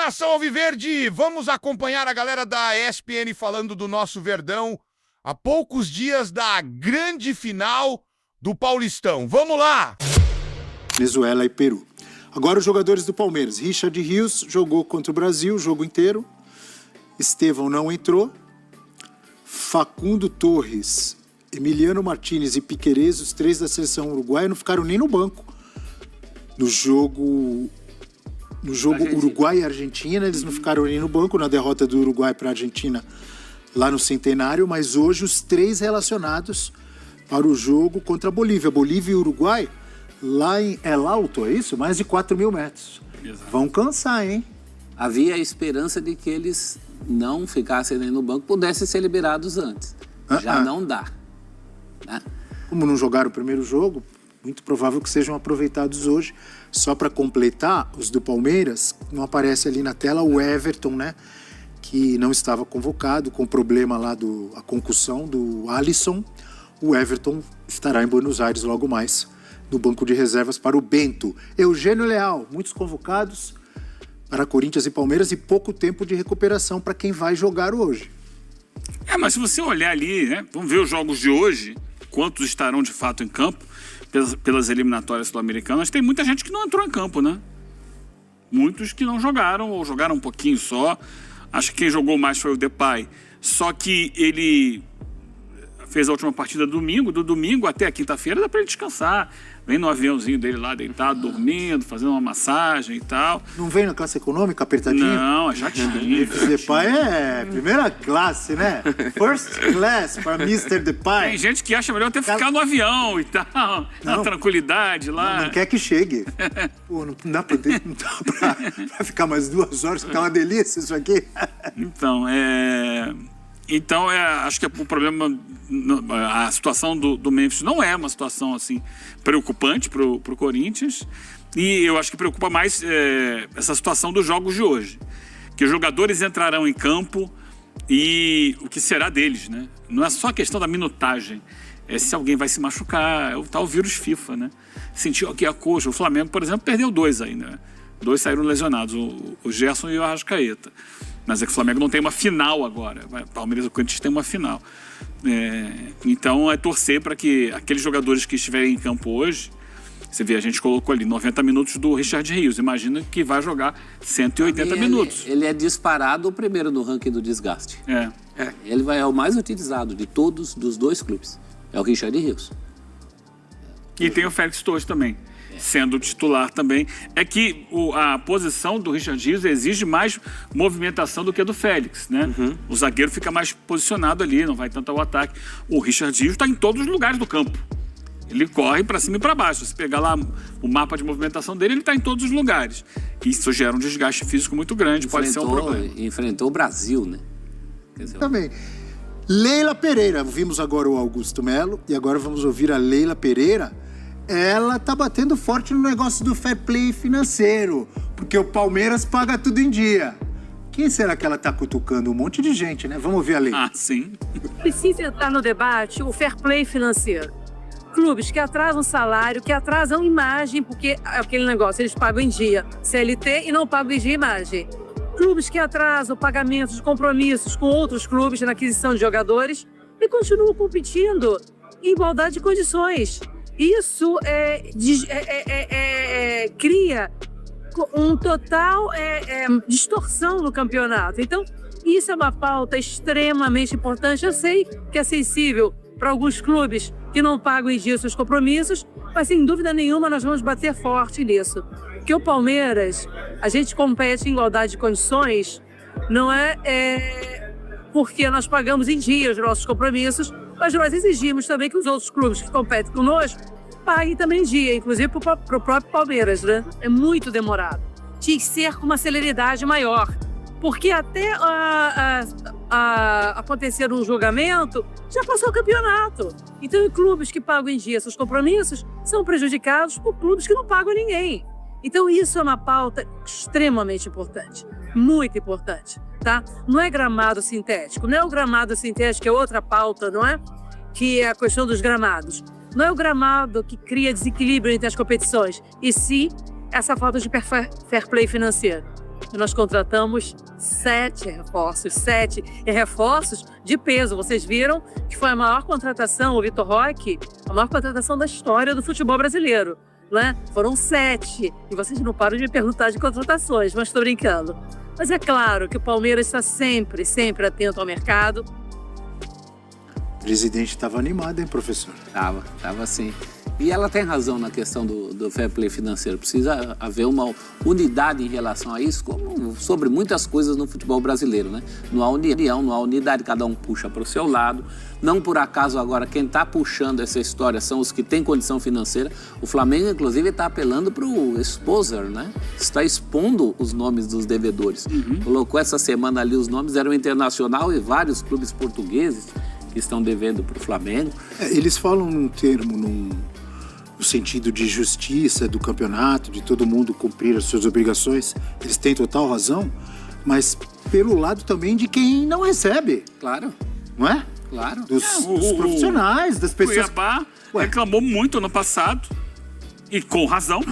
Nação Alviverde, vamos acompanhar a galera da ESPN falando do nosso Verdão a poucos dias da grande final do Paulistão. Vamos lá! Venezuela e Peru. Agora os jogadores do Palmeiras. Richard Rios jogou contra o Brasil o jogo inteiro. Estevão não entrou. Facundo Torres, Emiliano Martínez e Piquerez, os três da seleção uruguaia, não ficaram nem no banco. No jogo Uruguai e Argentina, eles não ficaram nem no banco na derrota do Uruguai para a Argentina lá no Centenário, mas hoje os três relacionados para o jogo contra a Bolívia. Bolívia e Uruguai, lá em El Alto, é isso? Mais de 4.000 metros. Exato. Vão cansar, hein? Havia a esperança de que eles não ficassem nem no banco, pudessem ser liberados antes. Já não dá. Né? Como não jogaram o primeiro jogo, muito provável que sejam aproveitados hoje. Só para completar, os do Palmeiras, não aparece ali na tela o Everton, né? Que não estava convocado, com problema lá a concussão do Alisson. O Everton estará em Buenos Aires logo mais, no banco de reservas para o Bento. Eugênio Leal, muitos convocados para Corinthians e Palmeiras e pouco tempo de recuperação para quem vai jogar hoje. Mas se você olhar ali, né? Vamos ver os jogos de hoje, quantos estarão de fato em campo pelas eliminatórias sul-americanas. Tem muita gente que não entrou em campo, né? Muitos que não jogaram ou jogaram um pouquinho só. Acho que quem jogou mais foi o Depay. Só que ele fez a última partida domingo. Do domingo até a quinta-feira dá para ele descansar. Vem no aviãozinho dele lá, deitado, dormindo, fazendo uma massagem e tal. Não vem na classe econômica, apertadinho? Não, já tinha. Esse Depay é primeira classe, né? First class para Mr. Depay. Tem gente que acha melhor até ficar no avião e tal, na tranquilidade lá. Não quer que chegue. Pô, não dá pra ficar mais 2 horas, ficar uma delícia isso aqui. Então, acho que o problema, a situação do Memphis não é uma situação assim preocupante para o Corinthians. E eu acho que preocupa mais essa situação dos jogos de hoje. Que os jogadores entrarão em campo e o que será deles, né? Não é só a questão da minutagem. É se alguém vai se machucar, é o tal vírus FIFA, né? Sentiu aqui a coxa. O Flamengo, por exemplo, perdeu 2 ainda, né? 2 saíram lesionados, o Gerson e o Arrascaeta. Mas é que o Flamengo não tem uma final agora. O Palmeiras e o Corinthians tem uma final. Então é torcer para que aqueles jogadores que estiverem em campo hoje, você vê, a gente colocou ali 90 minutos do Richard Rios. Imagina que vai jogar 180 minutos. Ele é disparado o primeiro no ranking do desgaste. Ele é o mais utilizado de todos, dos 2 clubes. É o Richard Rios. E tem o Félix Torres também. Sendo titular também. É que a posição do Richard Rios exige mais movimentação do que a do Félix, né? O zagueiro fica mais posicionado ali, não vai tanto ao ataque. O Richard Rios está em todos os lugares do campo. Ele corre para cima e para baixo. Se pegar lá o mapa de movimentação dele, ele está em todos os lugares. Isso gera um desgaste físico muito grande, pode ser um problema. Enfrentou o Brasil, né? Também. Leila Pereira. Vimos agora o Augusto Melo e agora vamos ouvir a Leila Pereira. Ela tá batendo forte no negócio do fair play financeiro, porque o Palmeiras paga tudo em dia. Quem será que ela tá cutucando? Um monte de gente, né? Vamos ouvir a lei. Sim. Precisa entrar no debate o fair play financeiro. Clubes que atrasam salário, que atrasam imagem, porque é aquele negócio, eles pagam em dia CLT e não pagam em dia imagem. Clubes que atrasam pagamentos de compromissos com outros clubes na aquisição de jogadores e continuam competindo em igualdade de condições. Isso cria um total distorção no campeonato. Então, isso é uma pauta extremamente importante. Eu sei que é sensível para alguns clubes que não pagam em dia seus compromissos, mas sem dúvida nenhuma nós vamos bater forte nisso. Porque o Palmeiras, a gente compete em igualdade de condições, não porque nós pagamos em dia os nossos compromissos, mas nós exigimos também que os outros clubes que competem conosco paguem também em dia, inclusive para o próprio Palmeiras, né? É muito demorado. Tinha que ser com uma celeridade maior, porque até acontecer um julgamento, já passou o campeonato. Então, clubes que pagam em dia seus compromissos são prejudicados por clubes que não pagam ninguém. Então, isso é uma pauta extremamente importante, muito importante, tá? Não é gramado sintético, não é o gramado sintético, é outra pauta, não é? Que é a questão dos gramados. Não é o gramado que cria desequilíbrio entre as competições, e sim essa falta de fair play financeiro. nós contratamos 7 reforços, 7 reforços de peso. Vocês viram que foi a maior contratação, o Vitor Roque, a maior contratação da história do futebol brasileiro, né? Foram 7, e vocês não param de me perguntar de contratações, mas estou brincando. Mas é claro que o Palmeiras está sempre, sempre atento ao mercado. O presidente estava animado, hein, professor? Tava sim. E ela tem razão na questão do fair play financeiro. Precisa haver uma unidade em relação a isso, como sobre muitas coisas no futebol brasileiro, né? Não há união, não há unidade, cada um puxa para o seu lado. Não por acaso agora quem está puxando essa história são os que têm condição financeira. O Flamengo, inclusive, está apelando para o exposer, né? Está expondo os nomes dos devedores. Colocou essa semana ali os nomes, era o Internacional e vários clubes portugueses que estão devendo para o Flamengo. Eles falam num termo, no sentido de justiça do campeonato, de todo mundo cumprir as suas obrigações. Eles têm total razão, mas pelo lado também de quem não recebe. Claro. Não é? Claro. Dos profissionais, das pessoas. O Cuiabá reclamou muito ano passado, e com razão,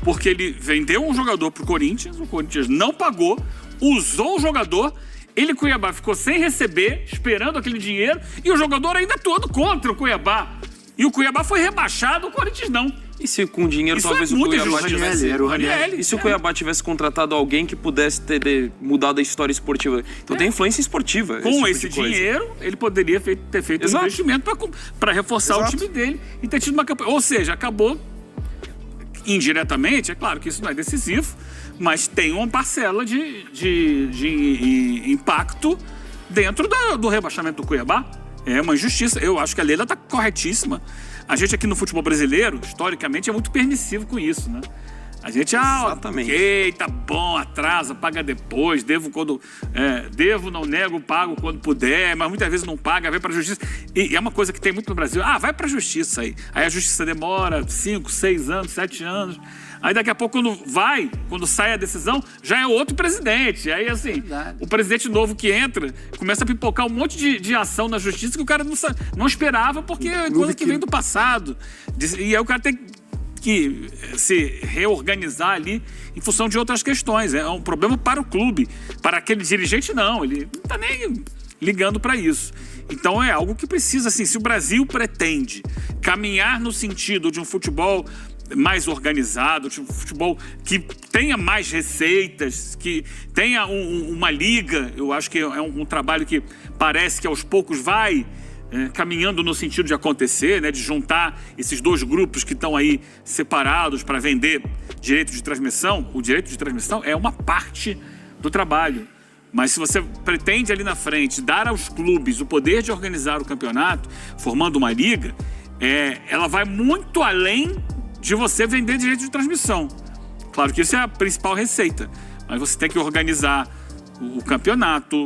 porque ele vendeu um jogador pro Corinthians, o Corinthians não pagou, usou o jogador, ele, Cuiabá, ficou sem receber, esperando aquele dinheiro, e o jogador ainda todo contra o Cuiabá. E o Cuiabá foi rebaixado, o Corinthians não. E se com dinheiro Isso talvez é o muita Cuiabá injustiça. tivesse... Era o Ranieri. E se o Cuiabá tivesse contratado alguém que pudesse ter mudado a história esportiva? Então tem influência esportiva. Com tipo esse de coisa. dinheiro, ele poderia ter feito um Exato. investimento para reforçar o time dele e ter tido uma campanha. Ou seja, acabou indiretamente, é claro que isso não é decisivo, mas tem uma parcela de impacto dentro do rebaixamento do Cuiabá. É uma injustiça. Eu acho que a Leila está corretíssima. A gente aqui no futebol brasileiro, historicamente, é muito permissivo com isso, né? A gente, Exatamente. Ok, tá bom, atrasa, paga depois, devo quando... devo, não nego, pago quando puder, mas muitas vezes não paga, vai pra justiça. E é uma coisa que tem muito no Brasil. Vai pra justiça aí. Aí a justiça demora 5, 6 anos, 7 anos. Aí daqui a pouco, quando sai a decisão, já é outro presidente. Aí, assim, Verdade. o presidente novo que entra, começa a pipocar um monte de ação na justiça que o cara não esperava, porque é coisa que vem do passado. E aí o cara tem que se reorganizar ali em função de outras questões. É um problema para o clube. Para aquele dirigente, não. Ele não está nem ligando para isso. Então é algo que precisa, assim, se o Brasil pretende caminhar no sentido de um futebol mais organizado, de um futebol que tenha mais receitas, que tenha uma liga, eu acho que é um trabalho que parece que aos poucos vai caminhando no sentido de acontecer, né, de juntar esses dois grupos que estão aí separados para vender direito de transmissão. O direito de transmissão é uma parte do trabalho. Mas se você pretende ali na frente dar aos clubes o poder de organizar o campeonato, formando uma liga, ela vai muito além de você vender direito de transmissão. Claro que isso é a principal receita, mas você tem que organizar o campeonato,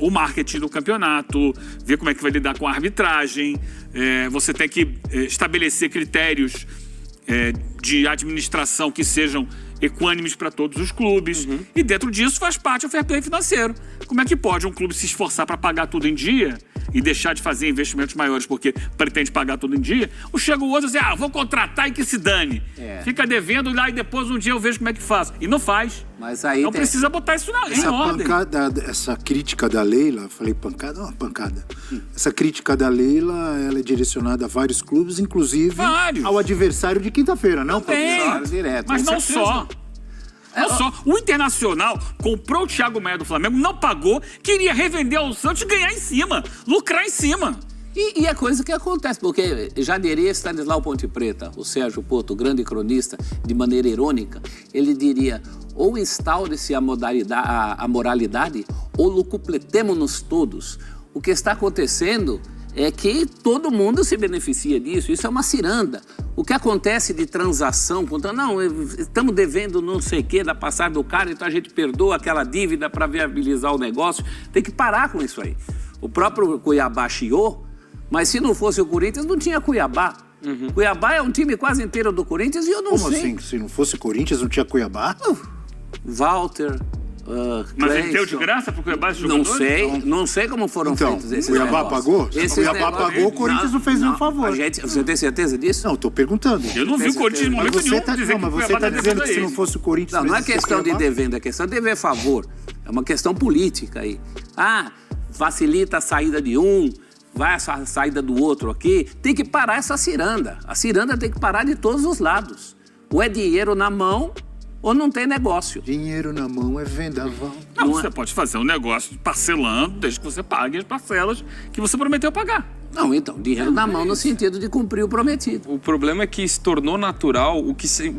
o marketing do campeonato, ver como é que vai lidar com a arbitragem, você tem que estabelecer critérios de administração que sejam equânimes para todos os clubes. E dentro disso faz parte o fair play financeiro. Como é que pode um clube se esforçar para pagar tudo em dia e deixar de fazer investimentos maiores porque pretende pagar tudo em dia? Ou chega o outro e diz, vou contratar e que se dane. Fica devendo lá e depois um dia eu vejo como é que faço. E não faz. Mas aí então precisa botar isso em ordem. Essa crítica da Leila, falei pancada, uma pancada. Essa crítica da Leila, ela é direcionada a vários clubes, inclusive ao adversário de quinta-feira, não? Claro, direto. Mas com não certeza. só. Não só. O Internacional comprou o Thiago Maia do Flamengo, não pagou, queria revender ao Santos e ganhar em cima, lucrar em cima. E é coisa que acontece, porque já diria Stanislau Ponte Preta, o Sérgio Porto, grande cronista, de maneira irônica, ele diria, ou instaure-se a moralidade, ou lucupletemo-nos todos. O que está acontecendo é que todo mundo se beneficia disso, isso é uma ciranda. O que acontece de transação, contando, não, estamos devendo não sei o quê da passagem do cara, então a gente perdoa aquela dívida para viabilizar o negócio, tem que parar com isso aí. O próprio Cuiabá chiou, mas se não fosse o Corinthians, não tinha Cuiabá. Cuiabá é um time quase inteiro do Corinthians e eu não Como sei. assim? Se não fosse Corinthians, não tinha Cuiabá? Walter, Mas ele deu de Cleison. graça pro Cuiabá esse Não jogador? sei, não sei como foram Então, feitos esses o Cuiabá negócios. pagou? Esses O Cuiabá negócios- pagou, o Corinthians não fez nenhum favor. Você tem certeza disso? Não, tô perguntando. Eu não vi o Corinthians em Mas momento você nenhum tá, dizer não, que o mas você Cuiabá tá tá dizendo devendo que se a não ele. fosse o Corinthians... Não, não é fez esse questão de Cuiabá? devendo, é questão de dever favor. É uma questão política aí. Facilita a saída de um, vai a saída do outro aqui. Tem que parar essa ciranda. A ciranda tem que parar de todos os lados. Ou é dinheiro na mão, ou não tem negócio. Dinheiro na mão é vendaval. Não, Não você é- pode fazer um negócio parcelando, desde que você pague as parcelas que você prometeu pagar. Não, então, dinheiro na mão no sentido de cumprir o prometido. O problema é que se tornou natural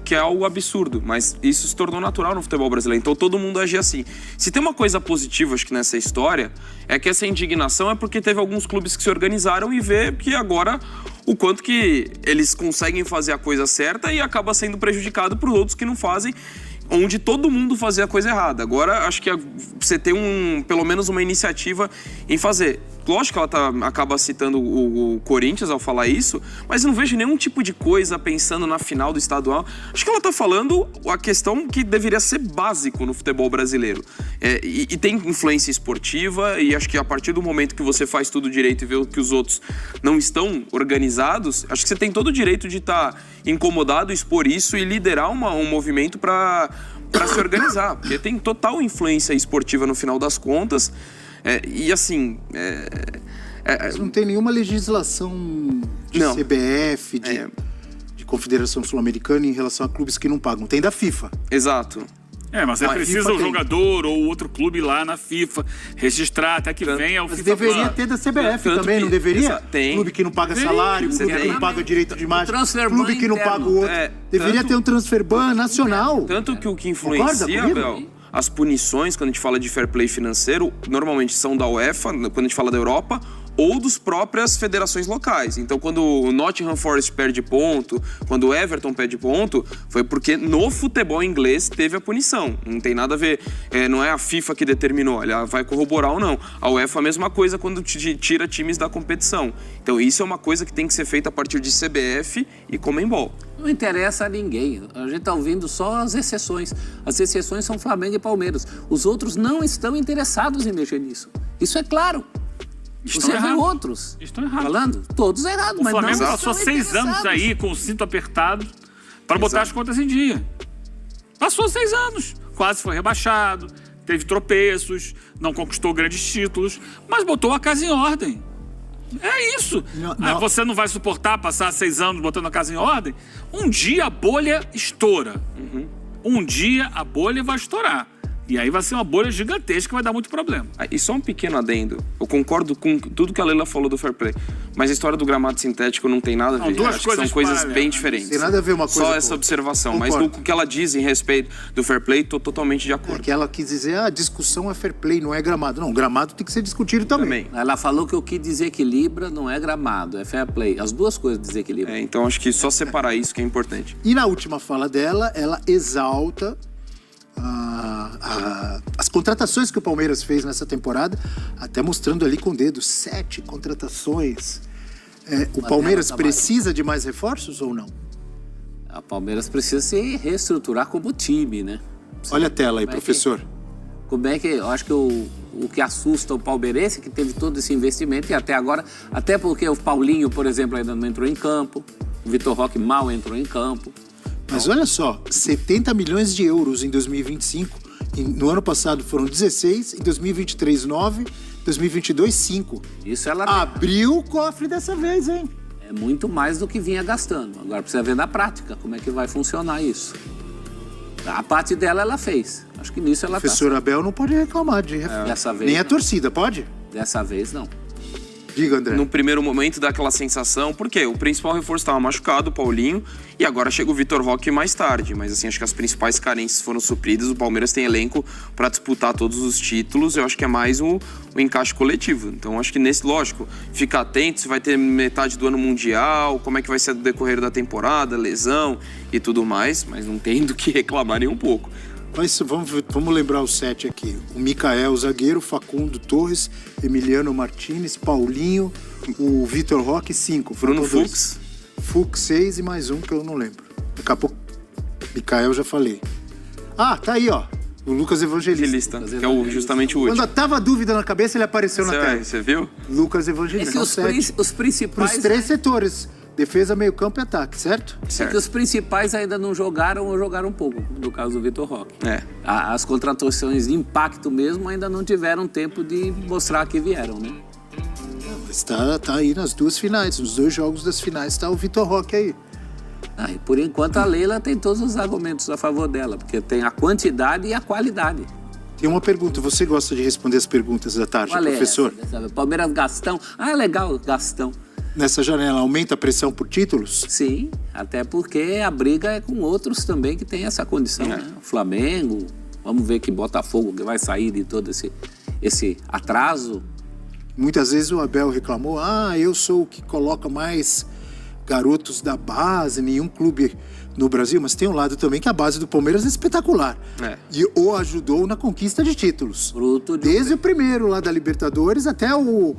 que é algo absurdo, mas isso se tornou natural no futebol brasileiro. Então todo mundo age assim. Se tem uma coisa positiva, acho que nessa história, é que essa indignação é porque teve alguns clubes que se organizaram e vê que agora o quanto que eles conseguem fazer a coisa certa e acaba sendo prejudicado por outros que não fazem, onde todo mundo fazia a coisa errada. Agora, acho que você tem pelo menos uma iniciativa em fazer. Lógico que ela acaba citando o Corinthians ao falar isso, mas eu não vejo nenhum tipo de coisa pensando na final do estadual. Acho que ela tá falando a questão que deveria ser básico no futebol brasileiro. E tem influência esportiva, e acho que a partir do momento que você faz tudo direito e vê que os outros não estão organizados, acho que você tem todo o direito de estar incomodado, expor isso e liderar um movimento para se organizar, porque tem total influência esportiva no final das contas. E assim... Mas não tem nenhuma legislação de Não. CBF, de Confederação Sul-Americana em relação a clubes que não pagam. Tem da FIFA. Exato. Mas aí Mas precisa FIFA o tem. jogador ou outro clube lá na FIFA registrar até que venha o Mas FIFA deveria Plan. ter da CBF Tanto também, que- não deveria? Tem. Clube que não paga Deveria. salário, clube que Tem. não paga direito de imagem, transfer clube ban que não interno. paga o outro. Deveria Tanto- ter um transfer ban nacional. Tanto que o que Concorda influencia, comigo? Abel, as punições, quando a gente fala de fair play financeiro, normalmente são da UEFA, quando a gente fala da Europa, ou dos próprias federações locais. Então, quando o Nottingham Forest perde ponto, quando o Everton perde ponto, foi porque no futebol inglês teve a punição. Não tem nada a ver, não é a FIFA que determinou, ela vai corroborar ou não. A UEFA é a mesma coisa quando tira times da competição. Então, isso é uma coisa que tem que ser feita a partir de CBF e Conmebol. Não interessa a ninguém. A gente está ouvindo só as exceções. As exceções são Flamengo e Palmeiras. Os outros não estão interessados em mexer nisso. Isso é claro. Estão Você vê errados. outros Estão errados. falando, todos errados, O mas Flamengo não passou estão 6 anos interessados. aí com o cinto apertado para botar as contas em dia. Passou 6 anos. Quase foi rebaixado, teve tropeços, não conquistou grandes títulos, mas botou a casa em ordem. É isso. Não. Você não vai suportar passar 6 anos botando a casa em ordem? Um dia a bolha estoura. Um dia a bolha vai estourar. E aí vai ser uma bolha gigantesca que vai dar muito problema. E só um pequeno adendo. Eu concordo com tudo que a Leila falou do fair play, mas a história do gramado sintético não tem nada a ver. Não, duas Acho que coisas são coisas paralelas, bem né? diferentes. Tem nada a ver uma coisa Só com essa outra. observação. Mas Concordo. no que ela diz em respeito do fair play, tô totalmente de É acordo. que ela quis dizer, a discussão é fair play, não é gramado. Não, gramado tem que ser discutido também. Também. Ela falou que o que desequilibra não é gramado, é fair play. As duas coisas desequilibram. Então acho que só separar isso que é importante. E na última fala dela, ela exalta as contratações que o Palmeiras fez nessa temporada, até mostrando ali com o dedo, 7 contratações. O Palmeiras precisa de mais reforços ou não? A Palmeiras precisa se reestruturar como time, né? Olha a tela aí, Como é que- professor. Como é que... Eu acho que o que assusta o palmeirense é que teve todo esse investimento e até agora... Até porque o Paulinho, por exemplo, ainda não entrou em campo. O Vitor Roque mal entrou em campo. Mas olha só, 70 milhões de euros em 2025. No ano passado foram 16, em 2023, 9, 2022, 5. Isso ela Abriu o cofre dessa vez, hein? é muito mais do que vinha gastando. Agora precisa ver na prática como é que vai funcionar isso. A parte dela ela fez. Acho que nisso ela O professor Abel não pode reclamar de reforço. Dessa vez Nem a não. torcida, pode? Dessa vez não. Diga, André. No primeiro momento dá aquela sensação, porque o principal reforço estava machucado, o Paulinho, e agora chega o Vitor Roque mais tarde. Mas assim, acho que as principais carências foram supridas. O Palmeiras tem elenco para disputar todos os títulos. Eu acho que é mais o encaixe coletivo. Então acho que lógico, ficar atento se vai ter metade do ano mundial, como é que vai ser o decorrer da temporada, lesão e tudo mais, mas não tem do que reclamar nem um pouco. Mas vamos lembrar os 7 aqui. O Micael, o zagueiro, Facundo Torres, Emiliano Martinez, Paulinho, o Vitor Roque, 5. Bruno Faltou dois. Fux. Fux, 6 e mais um que eu não lembro. Daqui a pouco, Micael já falei. Ah, tá aí, ó. O Lucas Evangelista. Que é justamente o último. Quando tava dúvida na cabeça, ele apareceu na tela. Você viu? Lucas Evangelista. Os principais... Os 3 setores. Defesa, meio campo e ataque, certo? É que os principais ainda não jogaram ou jogaram pouco, no caso do Vitor Roque. As contratações de impacto mesmo ainda não tiveram tempo de mostrar que vieram, né? Mas tá aí nas 2 finais, nos 2 jogos das finais, tá o Vitor Roque aí. E por enquanto a Leila tem todos os argumentos a favor dela, porque tem a quantidade e a qualidade. Tem uma pergunta, você gosta de responder as perguntas da tarde, Qual professor? É? Palmeiras Gastão. Legal, Gastão. Nessa janela, aumenta a pressão por títulos? Sim, até porque a briga é com outros também que tem essa condição, né? O Flamengo, vamos ver que Botafogo que vai sair de todo esse atraso. Muitas vezes o Abel reclamou, eu sou o que coloca mais garotos da base, nenhum clube no Brasil, mas tem um lado também que a base do Palmeiras é espetacular. E o ajudou na conquista de títulos. Desde o primeiro lá da Libertadores até o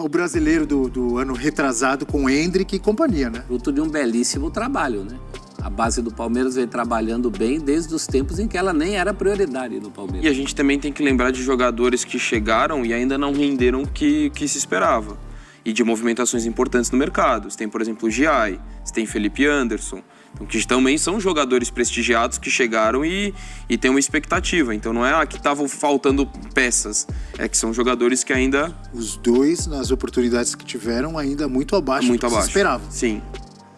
brasileiro do ano retrasado com o Hendrick e companhia, né? Fruto de um belíssimo trabalho, né? A base do Palmeiras vem trabalhando bem desde os tempos em que ela nem era prioridade no Palmeiras. E a gente também tem que lembrar de jogadores que chegaram e ainda não renderam o que se esperava. E de movimentações importantes no mercado. Você tem, por exemplo, o Giai, você tem Felipe Anderson, então, que também são jogadores prestigiados que chegaram e tem uma expectativa. Então não é que estavam faltando peças, é que são jogadores que ainda... Os 2, nas oportunidades que tiveram, ainda muito abaixo do que se esperava. Sim.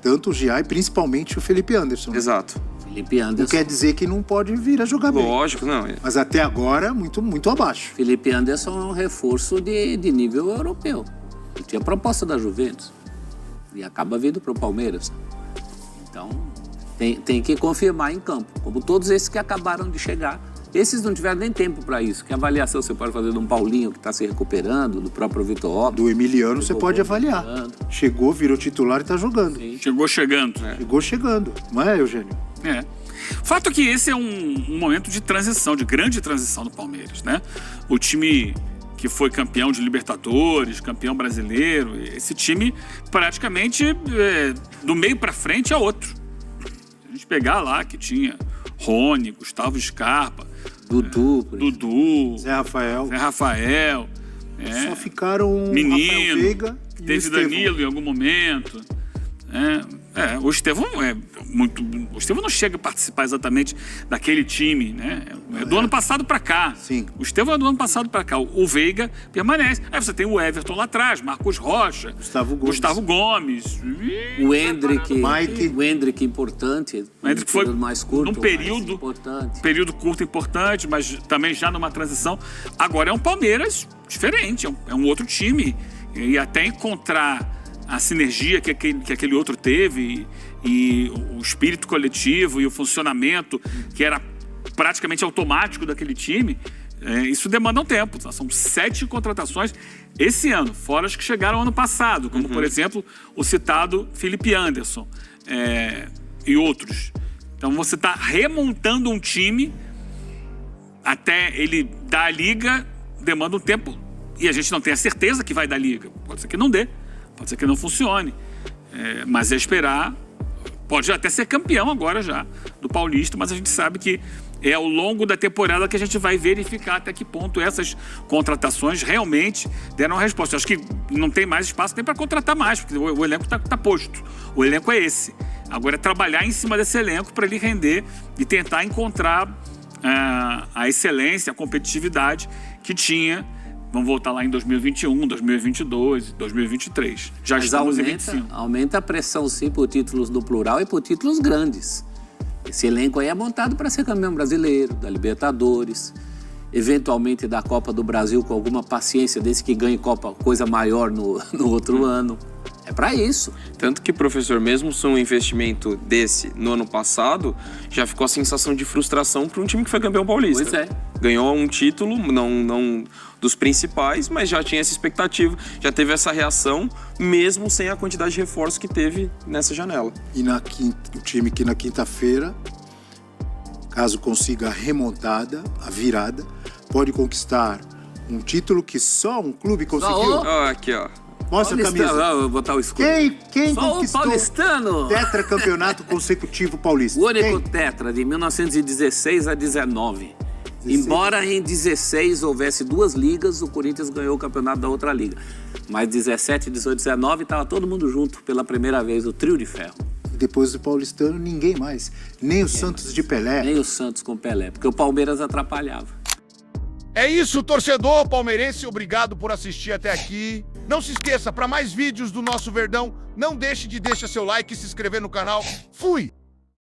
Tanto o Giai, principalmente o Felipe Anderson. Exato. Felipe Anderson. Não quer dizer que não pode vir a jogar bem. Lógico, não. Mas até agora, muito, muito abaixo. Felipe Anderson é um reforço de nível europeu. Ele tinha proposta da Juventus e acaba vindo para o Palmeiras. Então, tem que confirmar em campo, como todos esses que acabaram de chegar. Esses não tiveram nem tempo para isso. Que avaliação você pode fazer de um Paulinho que está se recuperando, do próprio Vitor Roque? Do Emiliano você pode avaliar. Chegou, virou titular e está jogando. Sim. Chegou chegando. Chegou chegando, não é, Eugênio? Fato é que esse é um momento de transição, de grande transição do Palmeiras, né? O time que foi campeão de Libertadores, campeão brasileiro, esse time praticamente do meio para frente é outro. Se a gente pegar lá que tinha Rony, Gustavo Scarpa, Dudu, Zé Rafael. Só ficaram Menino, Rafael Veiga e teve Danilo em algum momento. O Estevão o Estevão não chega a participar exatamente daquele time, né? É do ano passado para cá. Sim. O Estevão é do ano passado para cá. O Veiga permanece. Aí você tem o Everton lá atrás, Marcos Rocha, Gustavo Gomes. O Hendrick, Mike. O Hendrick importante. O Hendrick foi mais curto, num período curto importante, mas também já numa transição. Agora é um Palmeiras diferente, é um outro time. E até encontrar a sinergia que aquele outro teve e o espírito coletivo e o funcionamento que era praticamente automático daquele time, isso demanda um tempo. São 7 contratações esse ano, fora as que chegaram ano passado, como, por exemplo, o citado Felipe Anderson e outros. Então você está remontando um time até ele dar a liga, demanda um tempo. E a gente não tem a certeza que vai dar liga. Pode ser que não dê. Pode ser que não funcione, mas é esperar. Pode até ser campeão agora já do Paulista, mas a gente sabe que é ao longo da temporada que a gente vai verificar até que ponto essas contratações realmente deram a resposta. Eu acho que não tem mais espaço nem para contratar mais, porque o elenco está posto. O elenco é esse. Agora é trabalhar em cima desse elenco para ele render e tentar encontrar a excelência, a competitividade que tinha. Vamos voltar lá em 2021, 2022, 2023. Já Mas estamos em 25. Aumenta a pressão, sim, por títulos no plural e por títulos grandes. Esse elenco aí é montado para ser campeão brasileiro, da Libertadores, eventualmente da Copa do Brasil com alguma paciência, desde que ganhe coisa maior no outro ano. É para isso. Tanto que, professor, mesmo sem um investimento desse no ano passado, já ficou a sensação de frustração para um time que foi campeão paulista. Pois é. Ganhou um título, não dos principais, mas já tinha essa expectativa, já teve essa reação, mesmo sem a quantidade de reforços que teve nessa janela. E o time que na quinta-feira, caso consiga a remontada, a virada, pode conquistar um título que só um clube conseguiu. Aqui, ó. Mostra a camisa. Paulistano, vou botar o escudo. Quem Só o conquistou paulistano. tetracampeonato consecutivo paulista? O único Quem? tetra, de 1916 a 19. Embora em 16 houvesse 2 ligas, o Corinthians ganhou o campeonato da outra liga. Mas 17, 18, 19, estava todo mundo junto pela primeira vez, o trio de ferro. Depois do paulistano, ninguém mais. Nem o Santos de Pelé. Nem o Santos com Pelé, porque o Palmeiras atrapalhava. É isso, torcedor palmeirense. Obrigado por assistir até aqui. Não se esqueça, para mais vídeos do nosso Verdão, não deixe de deixar seu like e se inscrever no canal. Fui!